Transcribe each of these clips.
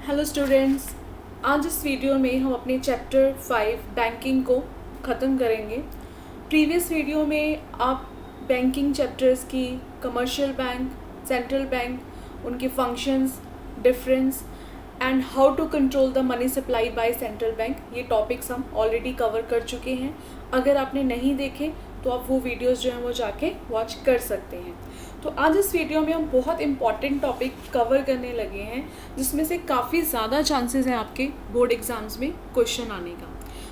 Hello students, आज इस video में हम अपने चैप्टर 5 बैंकिंग को ख़त्म करेंगे। प्रीवियस वीडियो में आप बैंकिंग चैप्टर्स की कमर्शियल बैंक, सेंट्रल बैंक, उनके functions, difference and how to control the money supply by central bank, ये टॉपिक्स हम ऑलरेडी कवर कर चुके हैं। अगर आपने नहीं देखे तो आप वो वीडियोस जो हैं वो जाके वॉच कर सकते हैं। तो आज इस वीडियो में हम बहुत इंपॉर्टेंट टॉपिक कवर करने लगे हैं, जिसमें से काफ़ी ज़्यादा चांसेस हैं आपके बोर्ड एग्जाम्स में क्वेश्चन आने का।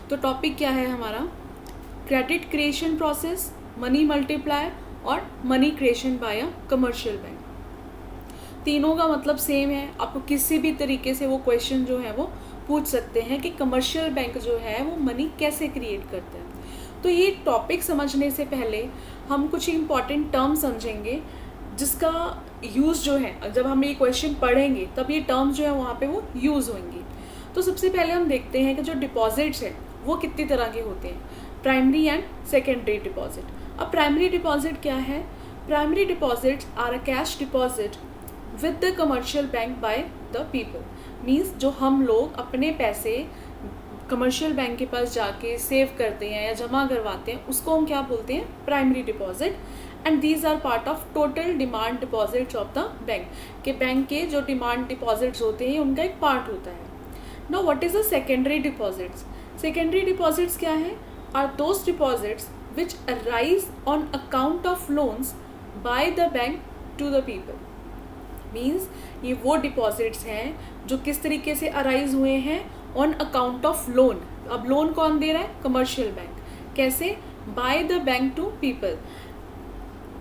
तो टॉपिक क्या है हमारा? Credit creation process, money multiplier और money creation by a commercial bank. तीनों का मतलब सेम है। आपको किसी भी तरीके से वो क्वेश्चन जो है वो पूछ सकते हैं कि कमर्शियल बैंक जो है वो मनी कैसे क्रिएट करते हैं। तो ये टॉपिक समझने से पहले हम कुछ इम्पॉर्टेंट टर्म समझेंगे, जिसका यूज़ जो है जब हम ये क्वेश्चन पढ़ेंगे तब ये टर्म्स जो है वहाँ पे वो यूज़ होंगी। तो सबसे पहले हम देखते हैं कि जो डिपॉजिट्स है वो कितनी तरह के होते हैं, प्राइमरी एंड सेकेंडरी डिपॉजिट। अब प्राइमरी डिपॉजिट क्या है? Primary deposits are a cash deposit with the commercial bank by the people. Means जो हम लोग अपने पैसे कमर्शियल बैंक के पास जाके सेव करते हैं या जमा करवाते हैं, उसको हम क्या बोलते हैं? Primary deposit. And these are part of total demand deposits of the bank. के बैंक के जो डिमांड डिपॉजिट्स होते हैं उनका एक पार्ट होता है। Now what is the secondary deposits? Secondary deposits क्या है? Are those deposits which arise on account of loans by the bank to the people. Means ये वो डिपॉजिट्स हैं जो किस तरीके से अराइज हुए हैं? On account of loan. अब लोन कौन दे रहा है? Commercial bank. कैसे? By the bank to people.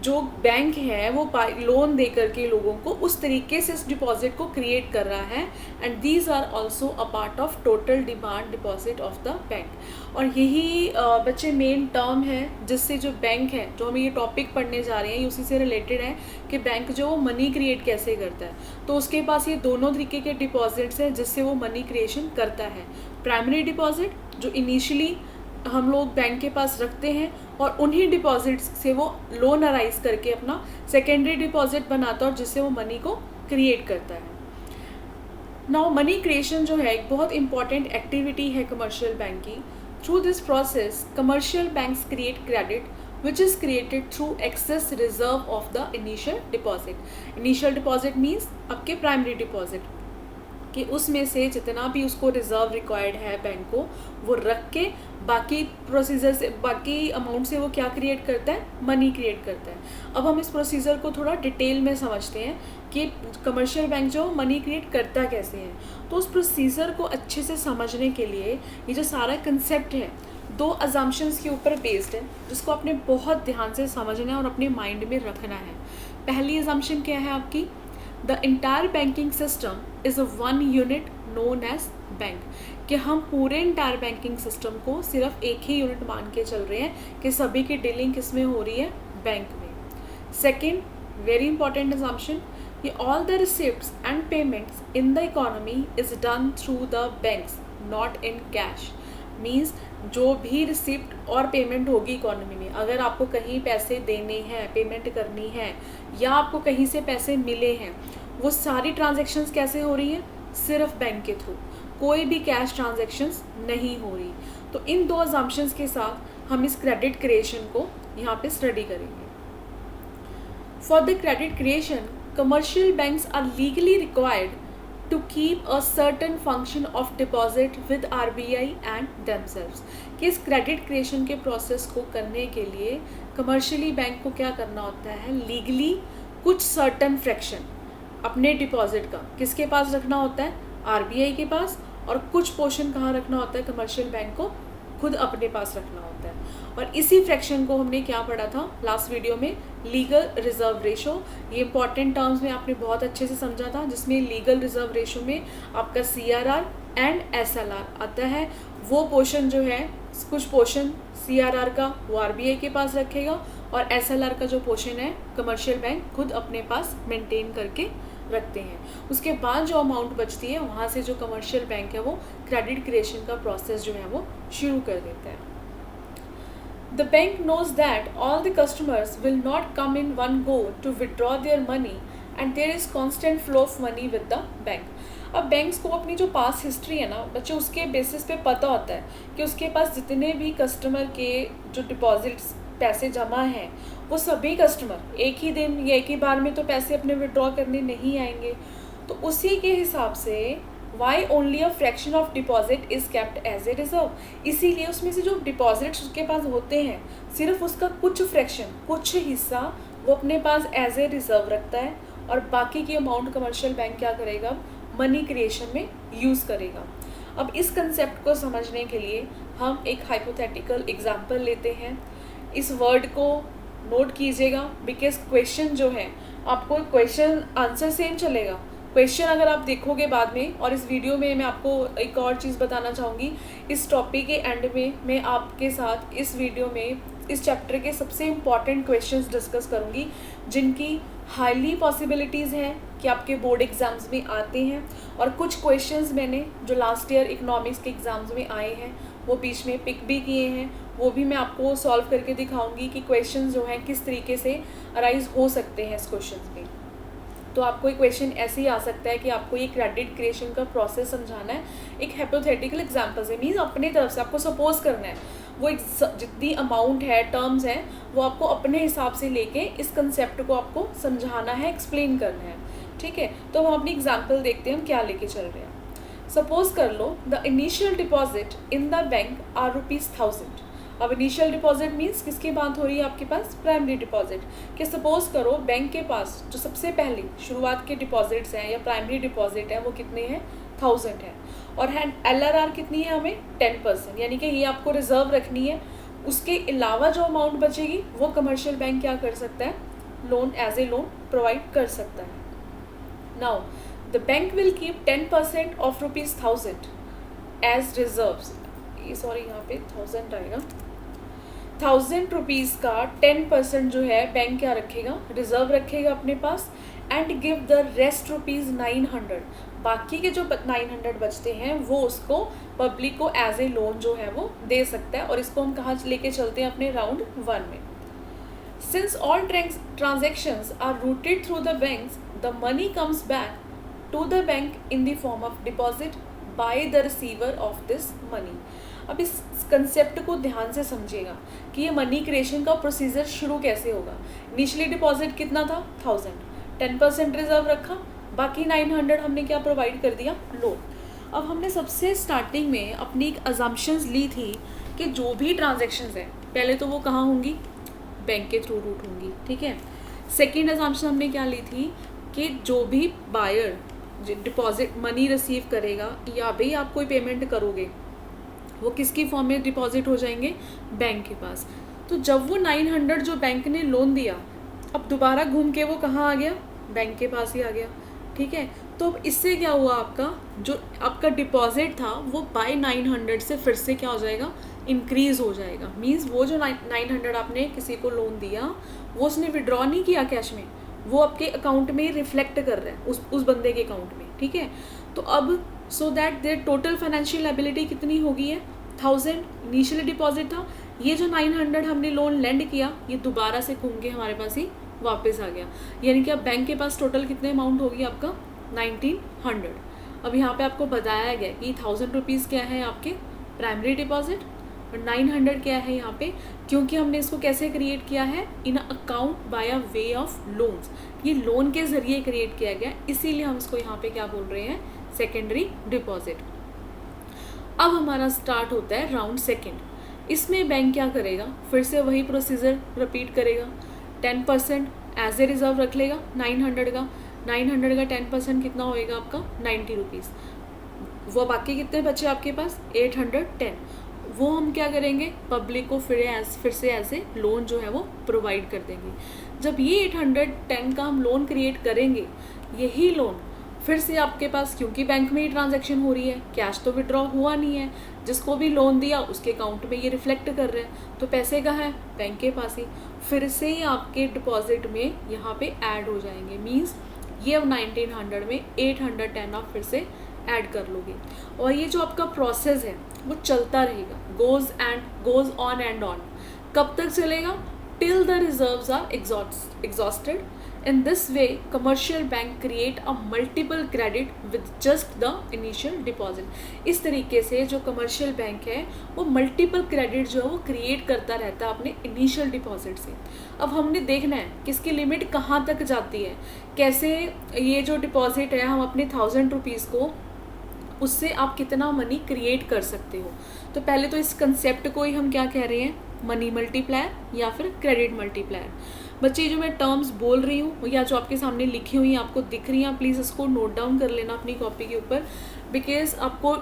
जो बैंक है वो लोन दे करके लोगों को उस तरीके से इस डिपॉजिट को क्रिएट कर रहा है। And these are also a part of total demand deposit of the bank. और यही बच्चे मेन टर्म है जिससे जो बैंक है, जो हम ये टॉपिक पढ़ने जा रहे हैं, उसी से रिलेटेड है कि बैंक जो मनी क्रिएट कैसे करता है। तो उसके पास ये दोनों तरीके के डिपॉजिट्स हैं जिससे वो मनी क्रिएशन करता है। प्राइमरी डिपॉजिट जो इनिशियली हम लोग बैंक के पास रखते हैं और उन्हीं डिपॉजिट्स से वो लोन अराइज करके अपना सेकेंडरी डिपॉजिट बनाता है और जिससे वो मनी को क्रिएट करता है। नाउ मनी क्रिएशन जो है एक बहुत इंपॉर्टेंट एक्टिविटी है कमर्शियल बैंक की। Through this process commercial banks create credit which is created through excess reserve of the initial deposit. Initial deposit means आपके प्राइमरी डिपॉजिट कि उसमें से जितना भी उसको रिजर्व रिक्वायर्ड है बैंक को, वो रख के बाकी प्रोसीजर से, बाकी अमाउंट से वो क्या क्रिएट करता है? मनी क्रिएट करता है। अब हम इस प्रोसीजर को थोड़ा डिटेल में समझते हैं कि कमर्शियल बैंक जो मनी क्रिएट करता कैसे है। तो उस प्रोसीजर को अच्छे से समझने के लिए ये जो सारा कंसेप्ट है दो अजम्पशंस के ऊपर बेस्ड है, जिसको आपने बहुत ध्यान से समझना है और अपने माइंड में रखना है। पहली अजम्पशन क्या है आपकी? The entire banking system is a one unit known as bank. कि हम पूरे इंटायर बैंकिंग सिस्टम को सिर्फ एक ही यूनिट मान के चल रहे हैं कि सभी की डीलिंग किस में हो रही है? बैंक में। सेकेंड वेरी इंपॉर्टेंट असम्पशन, ये all the receipts and payments in the economy is done through the banks not in cash. Means जो भी रिसिप्ट और पेमेंट होगी इकोनॉमी में, अगर आपको कहीं पैसे देने हैं, पेमेंट करनी है, या आपको कहीं से पैसे मिले हैं, वो सारी ट्रांजैक्शंस कैसे हो रही हैं? सिर्फ बैंक के थ्रू। कोई भी कैश ट्रांजैक्शंस नहीं हो रही। तो इन दो अजम्पशंस के साथ हम इस क्रेडिट क्रिएशन को यहाँ पे स्टडी करेंगे। For the credit creation commercial banks are legally required to keep a certain function of deposit with RBI and themselves। कि इस क्रेडिट क्रिएशन के प्रोसेस को करने के लिए कमर्शियली बैंक को क्या करना होता है? लीगली कुछ सर्टन फ्रैक्शन अपने डिपॉजिट का किसके पास रखना होता है? RBI के पास। और कुछ पोर्शन कहाँ रखना होता है? कमर्शियल बैंक को खुद अपने पास रखना होता है। और इसी फ्रैक्शन को हमने क्या पढ़ा था लास्ट वीडियो में? Legal reserve ratio. ये इंपॉर्टेंट टर्म्स में आपने बहुत अच्छे से समझा था, जिसमें लीगल रिजर्व रेशो में आपका CRR एंड SLR आता है। वो पोर्शन जो है, कुछ पोर्शन CRR का वो RBI के पास रखेगा और SLR का जो पोर्शन है कमर्शियल बैंक खुद अपने पास मेंटेन करके रखते हैं। उसके बाद जो अमाउंट बचती है वहाँ से जो कमर्शियल बैंक है वो क्रेडिट क्रिएशन का प्रोसेस जो है वो शुरू कर देता है। The bank knows that all the customers will not come in one go to withdraw their money and there is constant flow of money with the bank। अब बैंक्स को अपनी जो पास हिस्ट्री है ना बच्चे, उसके बेसिस पे पता होता है कि उसके पास जितने भी कस्टमर के जो डिपॉजिट्स पैसे जमा हैं वो सभी कस्टमर एक ही दिन या एक ही बार में तो पैसे अपने विड्रॉ करने नहीं आएंगे। तो उसी के हिसाब से why only a fraction of deposit is kept as a reserve, इसीलिए उसमें से जो डिपॉजिट्स उसके पास होते हैं सिर्फ उसका कुछ फ्रैक्शन, कुछ हिस्सा वो अपने पास एज ए रिजर्व रखता है और बाकी की अमाउंट कमर्शियल बैंक क्या करेगा, मनी क्रिएशन में यूज़ करेगा। अब इस कंसेप्ट को समझने के लिए हम एक हाइपोथेटिकल एग्जांपल लेते हैं। इस वर्ड को नोट कीजिएगा बिकॉज क्वेश्चन जो है आपको क्वेश्चन आंसर सेम चलेगा। क्वेश्चन अगर आप देखोगे बाद में, और इस वीडियो में मैं आपको एक और चीज़ बताना चाहूँगी, इस टॉपिक के एंड में मैं आपके साथ इस वीडियो में इस चैप्टर के सबसे इम्पॉर्टेंट क्वेश्चंस डिस्कस करूँगी जिनकी हाईली पॉसिबिलिटीज़ हैं कि आपके बोर्ड एग्जाम्स में आते हैं, और कुछ क्वेश्चंस मैंने जो लास्ट ईयर इकोनॉमिक्स के एग्ज़ाम्स में आए हैं वो बीच में पिक भी किए हैं, वो भी मैं आपको सॉल्व करके दिखाऊंगी कि क्वेश्चंस जो हैं किस तरीके से अराइज हो सकते हैं इस क्वेश्चंस में। तो आपको एक क्वेश्चन ऐसे ही आ सकता है कि आपको ये क्रेडिट क्रिएशन का प्रोसेस समझाना है एक हाइपोथेटिकल एग्जांपल से, मीन्स अपनी तरफ से आपको सपोज करना है, वो एक जितनी अमाउंट है, टर्म्स हैं, वो आपको अपने हिसाब से लेके इस कंसेप्ट को आपको समझाना है, एक्सप्लेन करना है। ठीक है, तो हम अपनी एग्जाम्पल देखते हैं हम क्या लेके चल रहे हैं। सपोज कर लो the initial deposit in the bank are ₹1000। अब इनिशियल डिपॉजिट मीन्स किसकी बात हो रही है आपके पास, प्राइमरी डिपॉजिट कि सपोज करो बैंक के पास जो सबसे पहले शुरुआत के डिपॉजिट्स हैं या प्राइमरी डिपॉजिट है वो कितने हैं, 1000 है, और LRR कितनी है हमें 10%, यानी कि ये आपको रिजर्व रखनी है। उसके अलावा जो अमाउंट बचेगी वो कमर्शियल बैंक क्या कर सकता है, loan as a loan provide कर सकता है। Now the bank will keep 10% of ₹1000 as reserves, sorry यहाँ पे 1000 आएगा, 1000 रुपीज़ का 10% जो है बैंक क्या रखेगा, रिजर्व रखेगा अपने पास, एंड गिव द रेस्ट ₹900, बाकी के जो 900 बचते हैं वो उसको पब्लिक को एज ए लोन जो है वो दे सकता है। और इसको हम कहाँ लेके चलते हैं, अपने राउंड 1 में। Since all transactions are routed through the banks, the money comes back to the bank in the form of deposit by the receiver of this money. अब इस कंसेप्ट को ध्यान से समझिएगा कि ये मनी क्रिएशन का प्रोसीजर शुरू कैसे होगा। इनिशियली डिपॉजिट कितना था, 1000, 10% रिजर्व रखा, बाकी 900 हमने क्या प्रोवाइड कर दिया, लोन। अब हमने सबसे स्टार्टिंग में अपनी एक अजम्पशंस ली थी कि जो भी ट्रांजेक्शन्स हैं पहले तो वो कहाँ होंगी, बैंक के थ्रू रूट होंगी। ठीक है, सेकेंड अजम्पशन हमने क्या ली थी कि जो भी बायर डिपॉजिट मनी रिसीव करेगा या भी आप कोई पेमेंट करोगे वो किसकी फॉर्म में डिपॉजिट हो जाएंगे, बैंक के पास। तो जब वो 900 जो बैंक ने लोन दिया, अब दोबारा घूम के वो कहाँ आ गया, बैंक के पास ही आ गया। ठीक है, तो अब इससे क्या हुआ, आपका जो आपका डिपॉजिट था वो बाय 900 से फिर से क्या हो जाएगा, इंक्रीज़ हो जाएगा। मींस वो जो 900 आपने किसी को लोन दिया वो उसने विड्रॉ नहीं किया कैश में, वो आपके अकाउंट में रिफ्लेक्ट कर रहा है उस बंदे के अकाउंट में। ठीक है, तो अब so that their total financial liability कितनी हो गई है, 1000 इनिशियली डिपॉजिट था, ये जो 900 हमने लोन लेंड किया ये दोबारा से घूम के हमारे पास ही वापस आ गया, यानी कि अब बैंक के पास टोटल कितने अमाउंट होगी आपका, 1900। अब यहाँ पे आपको बताया गया कि 1000 रुपीज़ क्या है आपके प्राइमरी डिपॉजिट और 900 क्या है यहाँ पे, क्योंकि हमने इसको कैसे क्रिएट किया है, in account by a way of loans, ये लोन के ज़रिए क्रिएट किया गया, इसीलिए हम इसको यहाँ पे क्या बोल रहे हैं, सेकेंडरी डिपॉजिट। अब हमारा स्टार्ट होता है राउंड सेकेंड। इसमें बैंक क्या करेगा, फिर से वही प्रोसीजर रिपीट करेगा, 10% एज ए रिजर्व रख लेगा 900 का, 900 का 10% कितना होएगा आपका, 90 रुपीज़। वो बाकी कितने बचे आपके पास, 810, वो हम क्या करेंगे, पब्लिक को फिर से एज ए लोन जो है वो प्रोवाइड कर देंगे। जब ये 810 का हम लोन क्रिएट करेंगे, यही लोन फिर से आपके पास, क्योंकि बैंक में ही ट्रांजैक्शन हो रही है, कैश तो विड्रॉ हुआ नहीं है, जिसको भी लोन दिया उसके अकाउंट में ये रिफ्लेक्ट कर रहे हैं, तो पैसे कहाँ है, बैंक के पास ही, फिर से ही आपके डिपॉजिट में यहाँ पे ऐड हो जाएंगे। मींस ये अब 1900 में 810 आप फिर से ऐड कर लोगे, और ये जो आपका प्रोसेस है वो चलता रहेगा, गोज ऑन एंड ऑन। कब तक चलेगा, till the reserves are exhausted, In this way, commercial bank create a multiple credit with just the initial deposit. इस तरीके से जो कमर्शियल बैंक है वो मल्टीपल क्रेडिट जो है वो क्रिएट करता रहता है अपने इनिशियल डिपॉजिट से। अब हमने देखना है कि इसकी लिमिट कहाँ तक जाती है, कैसे ये जो डिपॉजिट है हम अपने 1000 रुपीज़ को उससे आप कितना मनी क्रिएट कर सकते हो। तो पहले तो इस कंसेप्ट को ही हम क्या कह रहे हैं, मनी मल्टीप्लायर या फिर क्रेडिट मल्टीप्लायर। बच्चे जो मैं टर्म्स बोल रही हूँ या जो आपके सामने लिखी हुई हैं आपको दिख रही हैं, प्लीज़ इसको नोट डाउन कर लेना अपनी कॉपी के ऊपर, बिकॉज आपको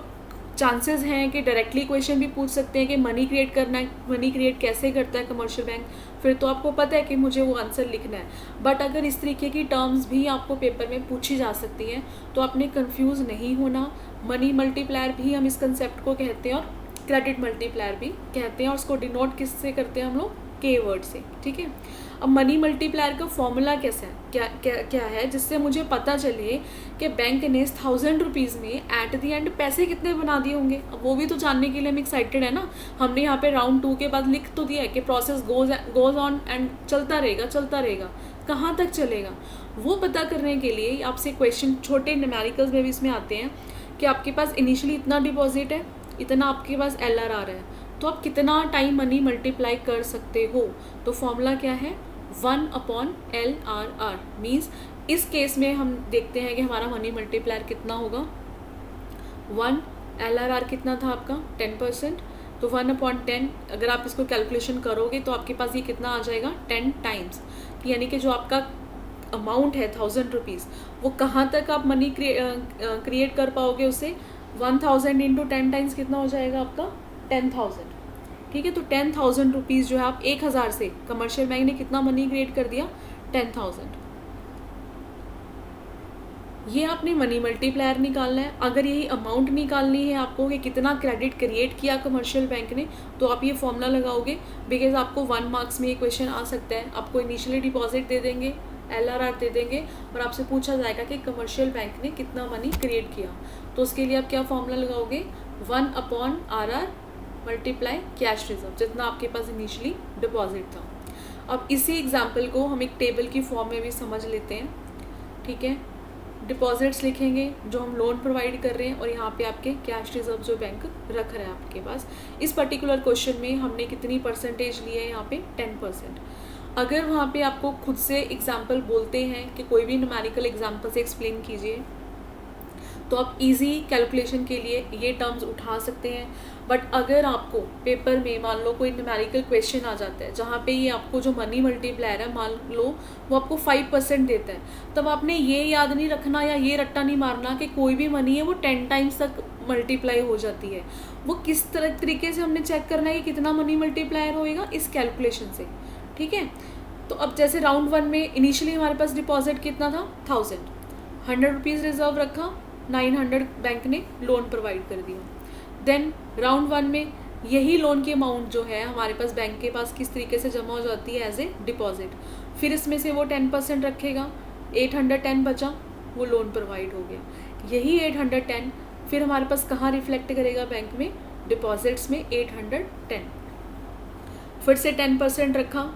चांसेस हैं कि डायरेक्टली क्वेश्चन भी पूछ सकते हैं कि मनी क्रिएट करना है, मनी क्रिएट कैसे करता है कमर्शियल बैंक, फिर तो आपको पता है कि मुझे वो आंसर लिखना है। बट अगर इस तरीके की टर्म्स भी आपको पेपर में पूछी जा सकती हैं तो आपने कंफ्यूज नहीं होना। मनी मल्टीप्लायर भी हम इस कंसेप्ट को कहते हैं और क्रेडिट मल्टीप्लायर भी कहते हैं, और उसको डिनोट किससे करते हैं हम लोग, के वर्ड से, ठीक है। अब मनी मल्टीप्लायर का फॉर्मूला कैसा है, क्या है जिससे मुझे पता चले कि बैंक ने 1000 रुपीज़ में एट द एंड पैसे कितने बना दिए होंगे। अब वो भी तो जानने के लिए हम एक्साइटेड है ना। हमने यहाँ पे राउंड 2 के बाद लिख तो दिया है कि प्रोसेस गोज ऑन एंड चलता रहेगा, कहाँ तक चलेगा वो पता करने के लिए आपसे क्वेश्चन छोटे न्यूमेरिकल्स में भी इसमें आते हैं कि आपके पास इनिशियली इतना डिपॉजिट है, इतना आपके पास LRR है, तो आप कितना टाइम मनी मल्टीप्लाई कर सकते हो। तो फॉर्मूला क्या है, 1/LRR मीन्स इस केस में हम देखते हैं कि हमारा मनी मल्टीप्लायर कितना होगा। 1 LRR कितना था आपका 10%, तो 1/10 अगर आप इसको कैलकुलेशन करोगे तो आपके पास ये कितना आ जाएगा 10 टाइम्स। यानी कि जो आपका अमाउंट है 1000 रुपीज़ वो कहाँ तक आप मनी क्रिएट कर पाओगे उससे, 1000 इंटू 10 टाइम्स कितना हो जाएगा आपका 10,000, ठीक है। तो 10,000 रुपीज़ जो है आप 1000 से कमर्शियल बैंक ने कितना मनी क्रिएट कर दिया 10,000। ये आपने मनी मल्टीप्लायर निकालना है। अगर यही अमाउंट निकालनी है आपको कि कितना क्रेडिट क्रिएट किया कमर्शियल बैंक ने, तो आप ये फॉर्मूला लगाओगे, बिकॉज आपको 1 मार्क्स में ये क्वेश्चन आ सकता है। आपको इनिशियली डिपॉजिट दे देंगे, LRR दे देंगे और आपसे पूछा जाएगा कि कमर्शियल बैंक ने कितना मनी क्रिएट किया, तो उसके लिए आप क्या फॉर्मूला लगाओगे, 1/RR मल्टीप्लाई कैश रिजर्व, जितना आपके पास इनिशियली डिपॉजिट था। अब इसी एग्जाम्पल को हम एक टेबल की फॉर्म में भी समझ लेते हैं, ठीक है। डिपॉजिट्स लिखेंगे जो हम लोन प्रोवाइड कर रहे हैं, और यहाँ पे आपके कैश रिजर्व जो बैंक रख रहा है आपके पास। इस पर्टिकुलर क्वेश्चन में हमने कितनी परसेंटेज ली है, यहाँ पे 10%। अगर वहाँ पे आपको खुद से एग्जाम्पल बोलते हैं कि कोई भी न्यूमेरिकल एग्जाम्पल से एक्सप्लेन कीजिए, तो आप इजी कैलकुलेशन के लिए ये टर्म्स उठा सकते हैं। बट अगर आपको पेपर में मान लो कोई न्यूमेरिकल क्वेश्चन आ जाता है जहाँ पे ये आपको जो मनी मल्टीप्लायर है मान लो वो आपको 5% देता है, तब आपने ये याद नहीं रखना या ये रट्टा नहीं मारना कि कोई भी मनी है वो 10 टाइम्स तक मल्टीप्लाई हो जाती है। वो किस तरीके से हमने चेक करना है कि कितना मनी मल्टीप्लायर होएगा, इस कैलकुलेशन से, ठीक है। तो अब जैसे राउंड 1 में इनिशियली हमारे पास डिपॉजिट कितना था 1000, 100 रुपीज़ रिजर्व रखा, 900 बैंक ने लोन प्रोवाइड कर दिया। देन राउंड 1 में यही लोन की अमाउंट जो है हमारे पास बैंक के पास किस तरीके से जमा हो जाती है एज ए डिपॉजिट, फिर इसमें से वो 10% रखेगा, 810 बचा, वो लोन प्रोवाइड हो गया। यही 810 फिर हमारे पास कहाँ रिफ्लेक्ट करेगा बैंक में, डिपॉजिट्स में 810, फिर से 10% रखा,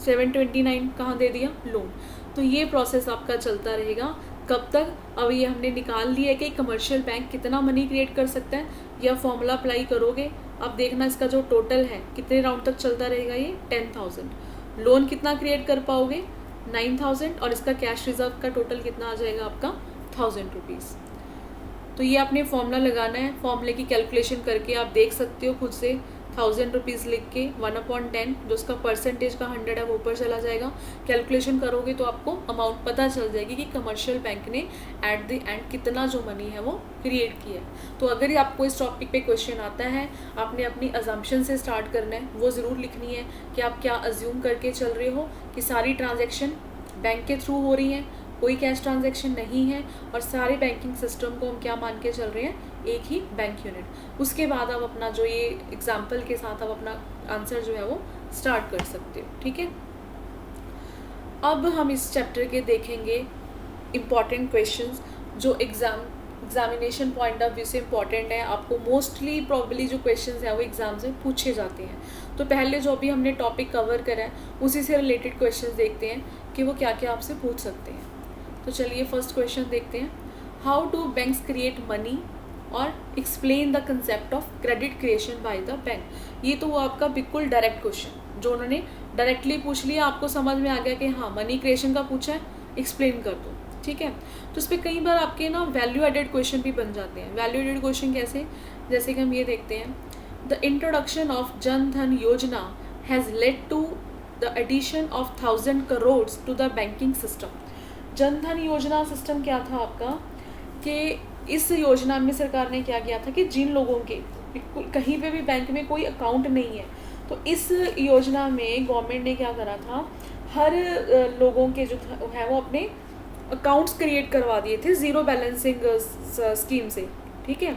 729 कहाँ दे दिया, लोन। तो ये प्रोसेस आपका चलता रहेगा कब तक, अब ये हमने निकाल लिया है कि कमर्शियल बैंक कितना मनी क्रिएट कर सकता है, या फॉर्मूला अप्लाई करोगे। अब देखना इसका जो टोटल है कितने राउंड तक चलता रहेगा, ये 10,000, लोन कितना क्रिएट कर पाओगे 9,000, और इसका कैश रिजर्व का टोटल कितना आ जाएगा आपका 1000 रुपीज़। तो ये आपने फॉर्मूला लगाना है, फॉर्मूले की कैलकुलेशन करके आप देख सकते हो खुद से, 1000 रुपीज़ लिख के 1/10 जो उसका परसेंटेज का 100 है वो ऊपर चला जाएगा। कैलकुलेशन करोगे तो आपको अमाउंट पता चल जाएगी कि कमर्शियल बैंक ने एट द एंड कितना जो मनी है वो क्रिएट किया है। तो अगर आपको इस टॉपिक पे क्वेश्चन आता है, आपने अपनी अजम्पशन से स्टार्ट करना है, वो ज़रूर लिखनी है कि आप क्या अज्यूम करके चल रहे हो कि सारी ट्रांजेक्शन बैंक के थ्रू हो रही हैं, कोई कैश ट्रांजैक्शन नहीं है, और सारे बैंकिंग सिस्टम को हम क्या मान के चल रहे हैं, एक ही बैंक यूनिट। उसके बाद आप अपना जो ये एग्जाम्पल के साथ आप अपना आंसर जो है वो स्टार्ट कर सकते हो, ठीक है। अब हम इस चैप्टर के देखेंगे इम्पॉर्टेंट क्वेश्चंस जो एग्जामिनेशन पॉइंट ऑफ व्यू से इम्पॉर्टेंट है। आपको मोस्टली प्रॉब्ली जो क्वेश्चंस हैं वो एग्जाम से पूछे जाते हैं। तो पहले जो अभी हमने टॉपिक कवर करा है उसी से रिलेटेड क्वेश्चंस देखते हैं कि वो क्या क्या आपसे पूछ सकते हैं। तो चलिए फर्स्ट क्वेश्चन देखते हैं। How do banks create money और explain the concept of credit creation by the bank. ये तो वो आपका बिल्कुल डायरेक्ट क्वेश्चन जो उन्होंने डायरेक्टली पूछ लिया, आपको समझ में आ गया कि हाँ मनी क्रिएशन का पूछा है, एक्सप्लेन कर दो, ठीक है। तो इस पर कई बार आपके ना वैल्यू एडेड क्वेश्चन भी बन जाते हैं। वैल्यू एडेड क्वेश्चन कैसे, जैसे कि हम ये देखते हैं, the introduction of Jan Dhan Yojana has led to the addition of 1000 crore to the banking system. Jan Dhan योजना सिस्टम क्या था आपका, कि इस योजना में सरकार ने क्या किया था कि जिन लोगों के कहीं पे भी बैंक में कोई अकाउंट नहीं है, तो इस योजना में गवर्नमेंट ने क्या करा था, हर लोगों के जो है वो अपने अकाउंट्स क्रिएट करवा दिए थे ज़ीरो बैलेंसिंग स्कीम से, ठीक है।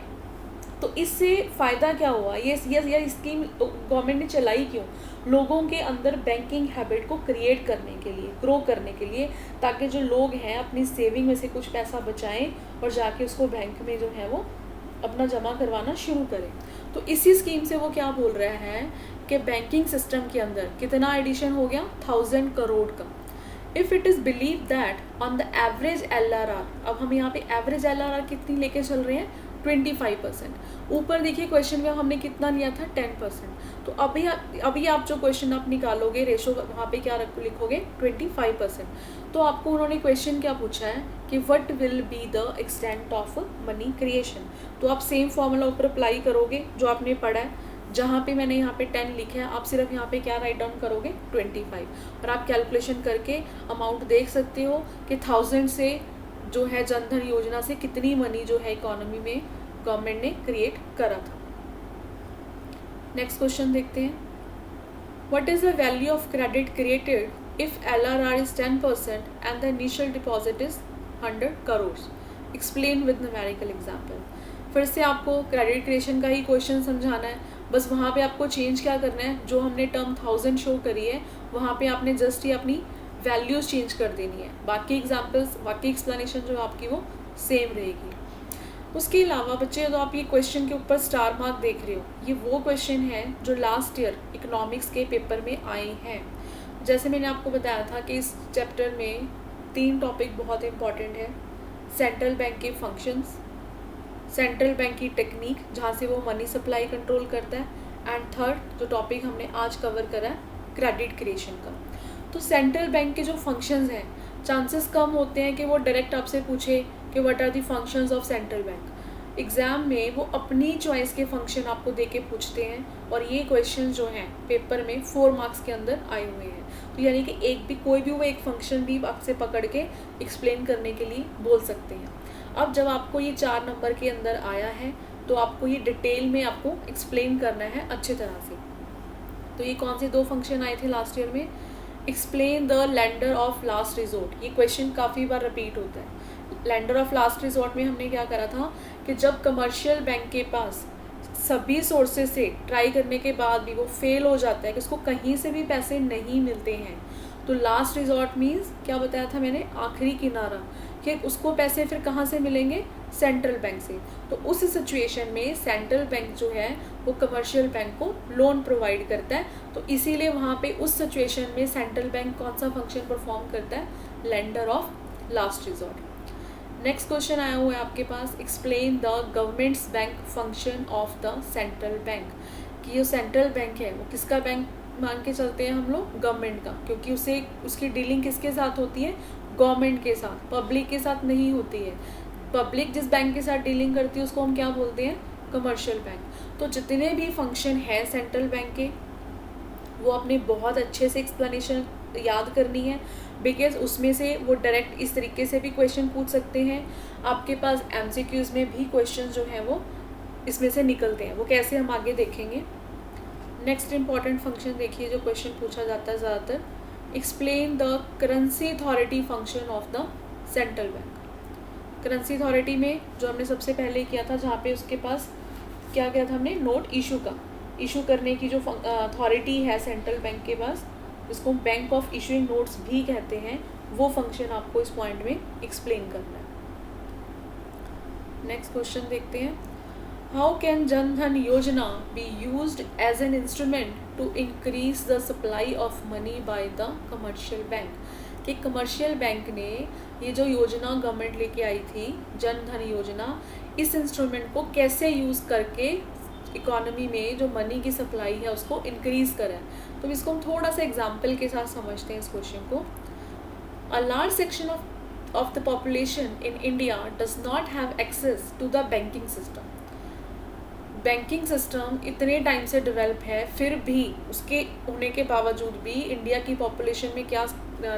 तो इससे फ़ायदा क्या हुआ, ये स्कीम गवर्नमेंट ने चलाई क्यों, लोगों के अंदर बैंकिंग हैबिट को क्रिएट करने के लिए, ग्रो करने के लिए, ताकि जो लोग हैं अपनी सेविंग में से कुछ पैसा बचाएं और जाके उसको बैंक में जो है वो अपना जमा करवाना शुरू करें। तो इसी स्कीम से वो क्या बोल रहा है कि बैंकिंग सिस्टम के अंदर कितना एडिशन हो गया, 1000 करोड़ का। If it is believe that on the average LRR, अब हम यहाँ पे एवरेज LRR कितनी लेके चल रहे हैं, 25%। ऊपर देखिए क्वेश्चन में हमने कितना लिया था, 10%। तो अभी आप जो क्वेश्चन आप निकालोगे रेशो, वहाँ पे क्या लिखोगे, 25%। तो आपको उन्होंने क्वेश्चन क्या पूछा है कि what will be the extent of money creation. तो आप सेम फॉर्मूला ऊपर अप्लाई करोगे जो आपने पढ़ा है। जहाँ पे मैंने यहाँ पे 10 लिखा है, आप सिर्फ यहाँ पे क्या राइट डाउन करोगे, 25, और आप कैलकुलेशन करके अमाउंट देख सकते हो कि 1000 से जो है जनधन योजना से कितनी मनी जो है इकोनॉमी में गवर्नमेंट ने क्रिएट करा था। नेक्स्ट क्वेश्चन देखते हैं। What is the value of credit created if LRR is 10% and the initial deposit is 100 crore. Explain with numerical example. फिर से आपको क्रेडिट क्रिएशन का ही क्वेश्चन समझाना है, बस वहाँ पे आपको चेंज क्या करना है, जो हमने टर्म 1000 शो करी है वहाँ पे आपने जस्ट ही अपनी वैल्यूज चेंज कर देनी है। बाकी एग्जाम्पल्स, बाकी एक्सप्लेनेशन जो आपकी वो सेम रहेगी। उसके अलावा बच्चे, तो आप ये क्वेश्चन के ऊपर स्टार मार्क देख रहे हो, ये वो क्वेश्चन है जो लास्ट ईयर इकोनॉमिक्स के पेपर में आए हैं। जैसे मैंने आपको बताया था कि इस चैप्टर में 3 टॉपिक बहुत इंपॉर्टेंट है। सेंट्रल बैंक के फंक्शंस, सेंट्रल बैंक की टेक्निक जहाँ से वो मनी सप्लाई कंट्रोल करता है, एंड थर्ड जो टॉपिक हमने आज कवर करा है, क्रेडिट क्रिएशन का। तो सेंट्रल बैंक के जो फंक्शंस हैं, चांसेस कम होते हैं कि वो डायरेक्ट आपसे पूछे कि what are the functions of central bank. Exam में वो अपनी चॉइस के फंक्शन आपको दे के पूछते हैं, और ये क्वेश्चन जो हैं पेपर में 4 मार्क्स के अंदर आए हुए हैं। तो यानी कि एक भी कोई भी वो एक फंक्शन भी आपसे पकड़ के एक्सप्लेन करने के लिए बोल सकते हैं। अब जब आपको ये 4 नंबर के अंदर आया है तो आपको ये डिटेल में आपको एक्सप्लेन करना है अच्छी तरह से। तो ये कौन से 2 फंक्शन आए थे लास्ट ईयर में, explain the lender of last resort. ये क्वेश्चन काफ़ी बार रिपीट होता है। लेंडर ऑफ लास्ट रिजोर्ट में हमने क्या करा था कि जब कमर्शियल बैंक के पास सभी सोर्सेज से ट्राई करने के बाद भी वो फेल हो जाता है कि उसको कहीं से भी पैसे नहीं मिलते हैं, तो लास्ट रिजॉर्ट मीन्स क्या बताया था मैंने, आखिरी किनारा, कि उसको पैसे फिर कहाँ से मिलेंगे, सेंट्रल बैंक से। तो उस सिचुएशन में सेंट्रल बैंक जो है वो कमर्शियल बैंक को लोन प्रोवाइड करता है। तो इसीलिए वहाँ पे उस सिचुएशन में सेंट्रल बैंक कौन सा फंक्शन परफॉर्म करता है, lender of last resort. Next question आया हुआ है आपके पास, explain the government's bank function of the central bank. कि जो सेंट्रल बैंक है वो किसका बैंक मान के चलते हैं हम लोग, गवर्नमेंट का, क्योंकि उसे उसकी डीलिंग किसके साथ होती है, गवर्नमेंट के साथ, पब्लिक के साथ नहीं होती है। पब्लिक जिस बैंक के साथ डीलिंग करती है उसको हम क्या बोलते हैं, कमर्शियल बैंक। तो जितने भी फंक्शन हैं सेंट्रल बैंक के वो अपने बहुत अच्छे से एक्सप्लेनेशन याद करनी है, बिकॉज उसमें से वो डायरेक्ट इस तरीके से भी क्वेश्चन पूछ सकते हैं। आपके पास MCQs में भी क्वेश्चन जो हैं वो इसमें से निकलते हैं, वो कैसे हम आगे देखेंगे। नेक्स्ट इंपॉर्टेंट फंक्शन देखिए जो क्वेश्चन पूछा जाता है ज़्यादातर, explain the currency authority function of the central bank. Currency authority में जो हमने सबसे पहले किया था, जहाँ पे उसके पास क्या किया था हमने, नोट इशू का, इशू करने की जो अथॉरिटी है सेंट्रल बैंक के पास, जिसको बैंक ऑफ इशूइंग नोट्स भी कहते हैं, वो फंक्शन आपको इस पॉइंट में एक्सप्लेन करना है। नेक्स्ट क्वेश्चन देखते हैं, how can Jan Dhan Yojana be used as an instrument to increase the supply of money by the commercial bank. कि कमर्शियल बैंक ने ये जो योजना गवर्नमेंट लेके आई थी जन धन योजना, इस इंस्ट्रूमेंट को कैसे यूज़ करके इकोनॉमी में जो मनी की सप्लाई है उसको इंक्रीज़ करें। तो इसको हम थोड़ा सा एग्जांपल के साथ समझते हैं इस क्वेश्चन को। A large section of the population in India does not have access to the banking system. Banking system इतने टाइम से डेवलप है, फिर भी उसके होने के बावजूद भी इंडिया की पॉपुलेशन में क्या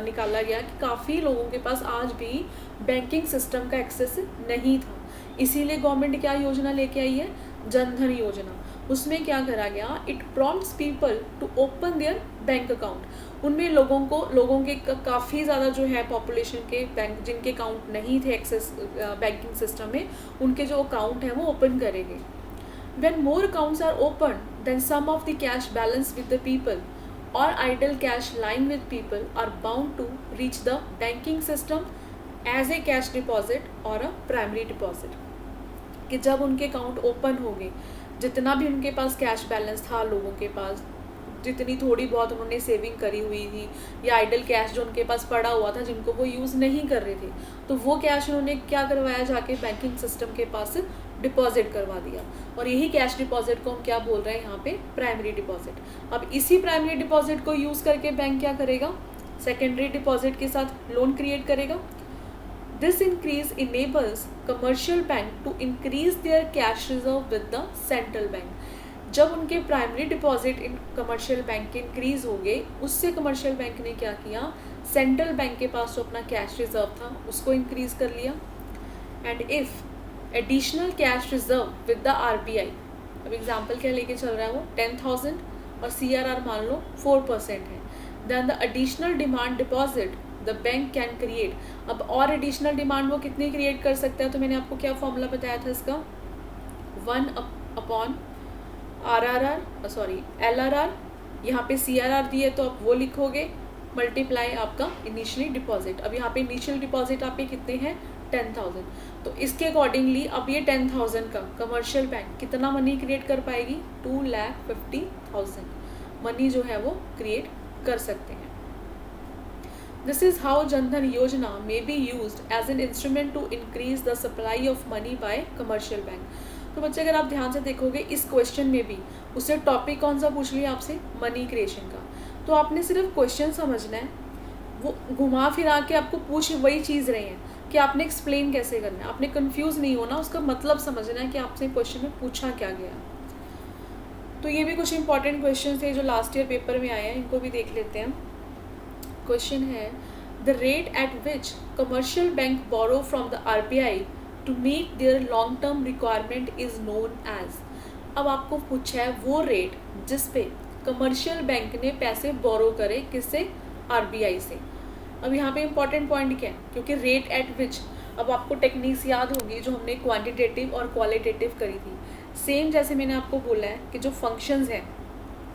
निकाला गया कि काफ़ी लोगों के पास आज भी बैंकिंग सिस्टम का एक्सेस नहीं था। इसीलिए गवर्नमेंट क्या योजना लेके आई है, जन धन योजना। उसमें क्या करा गया, it prompts people to open their bank account. उनमें लोगों के काफ़ी ज़्यादा जो है पॉपुलेशन के बैंक जिनके अकाउंट नहीं थे एक्सेस बैंकिंग सिस्टम में, उनके जो अकाउंट हैं वो ओपन करेंगे। When more accounts are opened, then some of the cash balance with the people or idle cash lying with people are bound to reach the banking system as a cash deposit or a primary deposit. कि जब उनके account open होंगे, जितना भी उनके पास cash balance था, लोगों के पास जितनी थोड़ी बहुत उन्होंने सेविंग करी हुई थी या आइडल कैश जो उनके पास पड़ा हुआ था जिनको वो यूज़ नहीं कर रहे थे, तो वो कैश उन्होंने क्या करवाया, जाके बैंकिंग सिस्टम के पास डिपॉजिट करवा दिया। और यही कैश डिपॉजिट को हम क्या बोल रहे हैं यहाँ पे, प्राइमरी डिपॉजिट। अब इसी प्राइमरी डिपॉजिट को यूज़ करके बैंक क्या करेगा, सेकेंडरी डिपॉजिट के साथ लोन क्रिएट करेगा। This increase enables commercial bank to increase their cash reserve with the central bank. जब उनके primary deposit in commercial bank के इंक्रीज हो गए, उससे कमर्शियल बैंक ने क्या किया, सेंट्रल बैंक के पास जो अपना कैश रिजर्व था उसको इंक्रीज कर लिया। And if additional cash reserve with the RBI, अब एग्जाम्पल क्या लेके चल रहा है वो 10,000 और CRR मान लो 4% है, then the additional demand deposit the bank can create. अब और एडिशनल डिमांड वो कितनी क्रिएट कर सकता है, तो मैंने आपको क्या फॉर्मूला बताया था इसका, 1/LRR, यहाँ पे CRR दिए तो आप वो लिखोगे, मल्टीप्लाई आपका इनिशियली डिपॉजिट। अब यहाँ पे इनिशियल डिपॉजिट आप पे कितने हैं, 10,000। तो इसके अकॉर्डिंगली अब ये 10,000 का कमर्शियल बैंक कितना मनी क्रिएट कर पाएगी, 2,50,000 मनी जो है वो क्रिएट कर सकते हैं। This is how Jan Dhan Yojana may be used as an instrument to increase the supply of money by commercial bank. तो बच्चे अगर आप ध्यान से देखोगे इस क्वेश्चन में भी उससे टॉपिक कौन सा पूछ लिया आपसे, मनी क्रिएशन का। तो आपने सिर्फ क्वेश्चन समझना है, वो घुमा फिरा के आपको पूछ वही चीज़ रहे हैं कि आपने एक्सप्लेन कैसे करना है, आपने कंफ्यूज नहीं होना, उसका मतलब समझना है कि आपसे क्वेश्चन में पूछा क्या गया। तो ये भी कुछ इंपॉर्टेंट क्वेश्चन थे जो लास्ट ईयर पेपर में आए हैं, इनको भी देख लेते हैं। क्वेश्चन है, the rate at which commercial bank borrow from the RBI to meet their long term requirement is known as. अब आपको पूछा है वो रेट जिस पे कमर्शियल बैंक ने पैसे बोरो करे, किससे, RBI से। अब यहाँ पे इंपॉर्टेंट पॉइंट क्या है, क्योंकि रेट एट विच, अब आपको टेक्निक्स याद होगी जो हमने क्वांटिटेटिव और क्वालिटेटिव करी थी। सेम जैसे मैंने आपको बोला है कि जो फंक्शंस हैं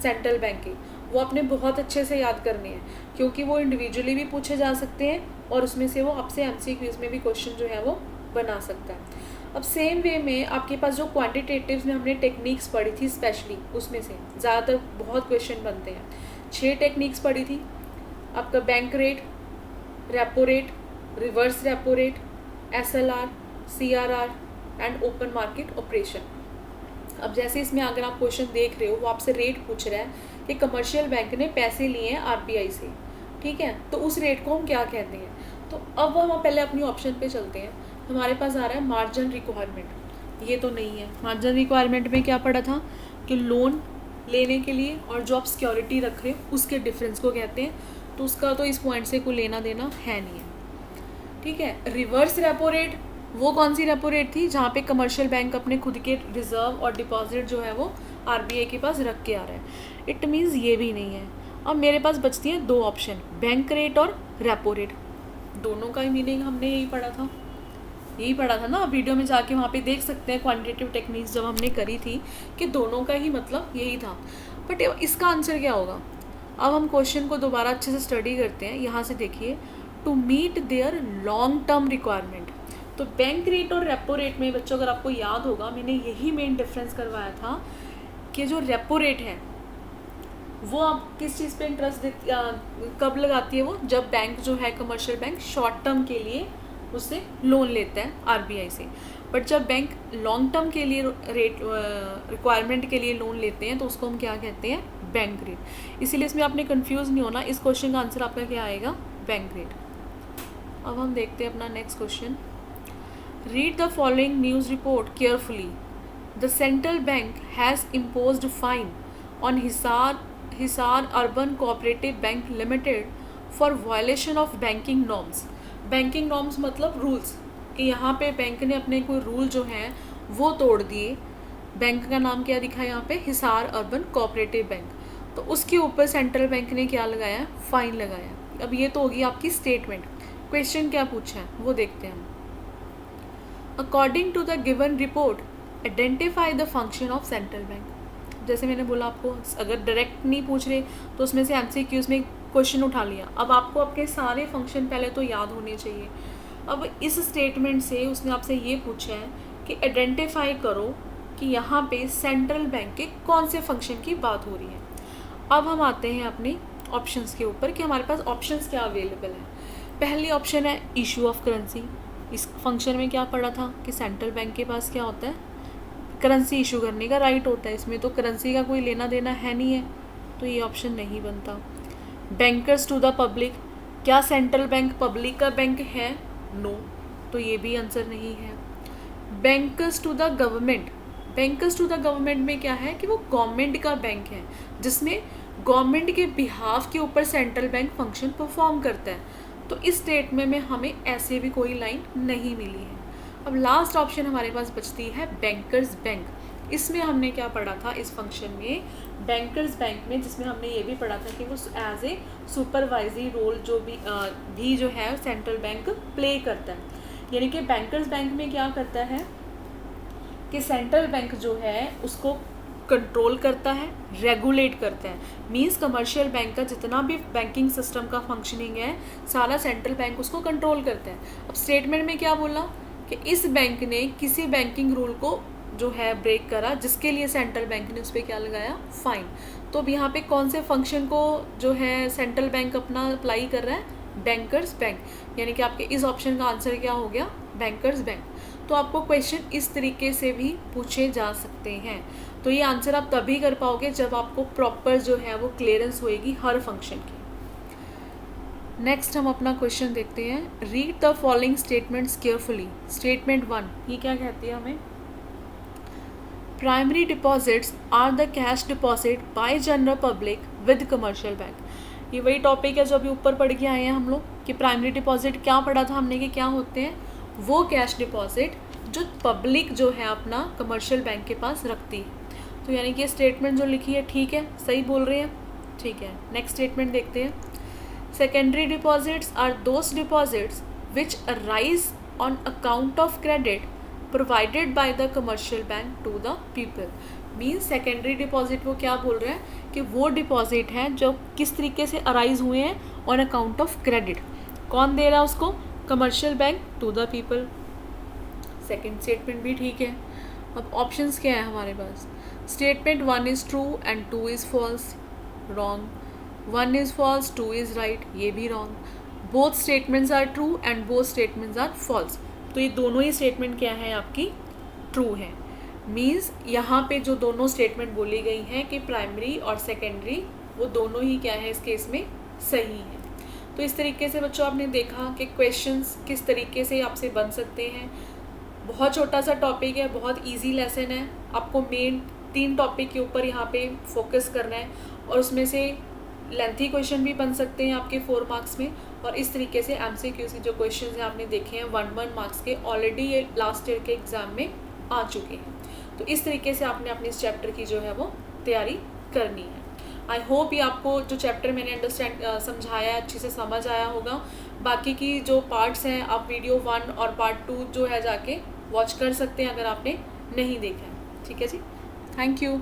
सेंट्रल बैंक के वो आपने बहुत अच्छे से याद करने हैं, क्योंकि वो इंडिविजुअली भी पूछे जा सकते हैं और उसमें से वो आपसे MCQs में भी क्वेश्चन जो है वो बना सकता है। अब सेम वे में आपके पास जो क्वांटिटेटिव्स में हमने टेक्निक्स पढ़ी थी स्पेशली, उसमें से ज़्यादातर बहुत क्वेश्चन बनते हैं। 6 टेक्निक्स पढ़ी थी आपका, bank rate, repo rate, reverse repo rate, SLR, CRR and open market operation. अब जैसे इसमें अगर आप क्वेश्चन देख रहे हो वो आपसे रेट पूछ रहा है कि कमर्शियल बैंक ने पैसे लिए हैं RBI से, ठीक है, तो उस रेट को हम क्या कहते हैं। तो अब हम पहले अपनी ऑप्शन पे चलते हैं। हमारे पास आ रहा है मार्जिन रिक्वायरमेंट, ये तो नहीं है। मार्जिन रिक्वायरमेंट में क्या पढ़ा था कि लोन लेने के लिए और जो आप सिक्योरिटी रख रहे हो उसके डिफरेंस को कहते हैं, तो उसका तो इस पॉइंट से कोई लेना देना है नहीं है, ठीक है। रिवर्स रेपो रेट, वो कौन सी रेपो रेट थी जहाँ पे कमर्शियल बैंक अपने खुद के रिजर्व और डिपॉजिट जो है वो RBI के पास रख के आ रहा है। इट मीन्स ये भी नहीं है। अब मेरे पास बचती है 2 ऑप्शन, बैंक रेट और रेपो रेट। दोनों का ही मीनिंग हमने यही पढ़ा था ना, वीडियो में जाके वहाँ पे देख सकते हैं क्वांटिटेटिव टेक्निक्स जब हमने करी थी कि दोनों का ही मतलब यही था। बट इसका आंसर क्या होगा, अब हम क्वेश्चन को दोबारा अच्छे से स्टडी करते हैं। यहाँ से देखिए, to meet their long term requirement. तो बैंक रेट और रेपो रेट में बच्चों अगर आपको याद होगा मैंने यही मेन डिफरेंस करवाया था कि जो रेपो रेट है वो आप किस चीज़ पे इंटरेस्ट कब लगाती है वो, जब बैंक जो है कमर्शियल बैंक शॉर्ट टर्म के लिए उससे लोन लेता है आरबीआई से। बट जब बैंक लॉन्ग टर्म के लिए रेट रिक्वायरमेंट के लिए लोन लेते हैं तो उसको हम क्या कहते हैं, बैंक रेट। इसीलिए इसमें आपने कंफ्यूज नहीं होना, इस क्वेश्चन का आंसर आपका क्या आएगा, बैंक रेट। अब हम देखते हैं अपना next question. Read the following news report carefully. The central bank has imposed fine on Hisar urban cooperative bank limited for violation of banking norms. Banking norms मतलब रूल्स, कि यहाँ पे बैंक ने अपने कोई रूल जो हैं वो तोड़ दिए। बैंक का नाम क्या दिखा है यहाँ पे, हिसार अर्बन कोऑपरेटिव बैंक। तो उसके ऊपर सेंट्रल बैंक ने क्या लगाया, फाइन लगाया। अब ये तो होगी आपकी स्टेटमेंट। क्वेश्चन क्या पूछा है वो देखते हैं हम। According to the given report identify the function of central bank. जैसे मैंने बोला आपको, अगर डायरेक्ट नहीं पूछ रहे तो उसमें से MCQs में क्वेश्चन उठा लिया। अब आपको आपके सारे फंक्शन पहले तो याद होने चाहिए। अब इस स्टेटमेंट से उसने आपसे ये पूछा है कि आइडेंटिफाई करो कि यहाँ पे सेंट्रल बैंक के कौन से फंक्शन की बात हो रही है। अब हम आते हैं अपने ऑप्शंस के ऊपर कि हमारे पास ऑप्शंस क्या अवेलेबल है। पहली ऑप्शन है इशू ऑफ करेंसी। इस फंक्शन में क्या पढ़ा था कि सेंट्रल बैंक के पास क्या होता है, करेंसी इशू करने का राइट होता है। इसमें तो करेंसी का कोई लेना देना है नहीं है, तो ये ऑप्शन नहीं बनता। बैंकर्स टू द पब्लिक, क्या सेंट्रल बैंक पब्लिक का बैंक है, नो, तो ये भी आंसर नहीं है। Bankers to the government, bankers to the government में क्या है कि वो गवर्नमेंट का बैंक है जिसमें गवर्नमेंट के बिहाफ के ऊपर सेंट्रल बैंक फंक्शन परफॉर्म करता है। तो इस स्टेटमेंट में हमें ऐसे भी कोई लाइन नहीं मिली है। अब लास्ट ऑप्शन हमारे पास बचती है बैंकर्स बैंक। इसमें हमने क्या पढ़ा था इस फंक्शन में, बैंकर्स बैंक में, जिसमें हमने ये भी पढ़ा था कि वो एज ए सुपरवाइजरी रोल जो भी जो है सेंट्रल बैंक प्ले करता है। यानी कि बैंकर्स बैंक में क्या करता है कि सेंट्रल बैंक जो है उसको कंट्रोल करता है, रेगुलेट करता है। मींस कमर्शियल बैंक का जितना भी बैंकिंग सिस्टम का फंक्शनिंग है सारा सेंट्रल बैंक उसको कंट्रोल करता है। अब स्टेटमेंट में क्या बोला कि इस बैंक ने किसी बैंकिंग रूल को जो है ब्रेक करा, जिसके लिए सेंट्रल बैंक ने उस पर क्या लगाया, फाइन। तो अब यहाँ पे कौन से फंक्शन को जो है सेंट्रल बैंक अपना अप्लाई कर रहा है, बैंकर्स बैंक। यानी कि आपके इस ऑप्शन का आंसर क्या हो गया, बैंकर्स बैंक। तो आपको क्वेश्चन इस तरीके से भी पूछे जा सकते हैं। तो ये आंसर आप तभी कर पाओगे जब आपको प्रॉपर जो है वो क्लियरेंस होएगी हर फंक्शन की। नेक्स्ट हम अपना क्वेश्चन देखते हैं। Read the following statements carefully. Statement 1 ये क्या कहती है हमें, primary deposits are the cash deposit by general public with commercial bank. ये वही टॉपिक है जो अभी ऊपर पढ़ के आए हैं हम लोग कि प्राइमरी डिपॉजिट क्या पढ़ा था हमने कि क्या होते हैं, वो कैश डिपॉजिट जो पब्लिक जो है अपना कमर्शियल बैंक के पास रखती है। तो यानी कि ये स्टेटमेंट जो लिखी है ठीक है, सही बोल रहे हैं, ठीक है। नेक्स्ट स्टेटमेंट देखते हैं। Secondary deposits are those deposits which arise on account of credit provided by the commercial bank to the people. Means secondary deposit वो क्या बोल रहे हैं कि वो डिपॉजिट हैं जो किस तरीके से अराइज हुए हैं ऑन अकाउंट ऑफ क्रेडिट। कौन दे रहा है उसको, commercial bank to the people. Second statement भी ठीक है। अब ऑप्शंस क्या है हमारे पास, statement 1 is true and 2 is false, wrong. 1 is false, 2 is right, ये भी wrong. Both statements are true and both statements are false. तो ये दोनों ही स्टेटमेंट क्या है आपकी, ट्रू है। मीन्स यहाँ पे जो दोनों स्टेटमेंट बोली गई हैं कि प्राइमरी और सेकेंडरी वो दोनों ही क्या है इस केस में सही है। तो इस तरीके से बच्चों आपने देखा कि क्वेश्चंस किस तरीके से आपसे बन सकते हैं। बहुत छोटा सा टॉपिक है, बहुत इजी लेसन है। आपको मेन 3 टॉपिक के ऊपर यहाँ पे फोकस करना है और उसमें से लेंथी क्वेश्चन भी बन सकते हैं आपके 4 मार्क्स में। और इस तरीके से MCQ के जो क्वेश्चन हैं आपने देखे हैं 1 मार्क्स के, ऑलरेडी ये लास्ट ईयर के एग्ज़ाम में आ चुके हैं। तो इस तरीके से आपने अपने इस चैप्टर की जो है वो तैयारी करनी है। आई होप ये आपको जो चैप्टर मैंने समझाया अच्छे से समझ आया होगा। बाकी की जो पार्ट्स हैं आप वीडियो 1 और पार्ट 2 जो है जाके वॉच कर सकते हैं अगर आपने नहीं देखा है। ठीक है जी, थैंक यू।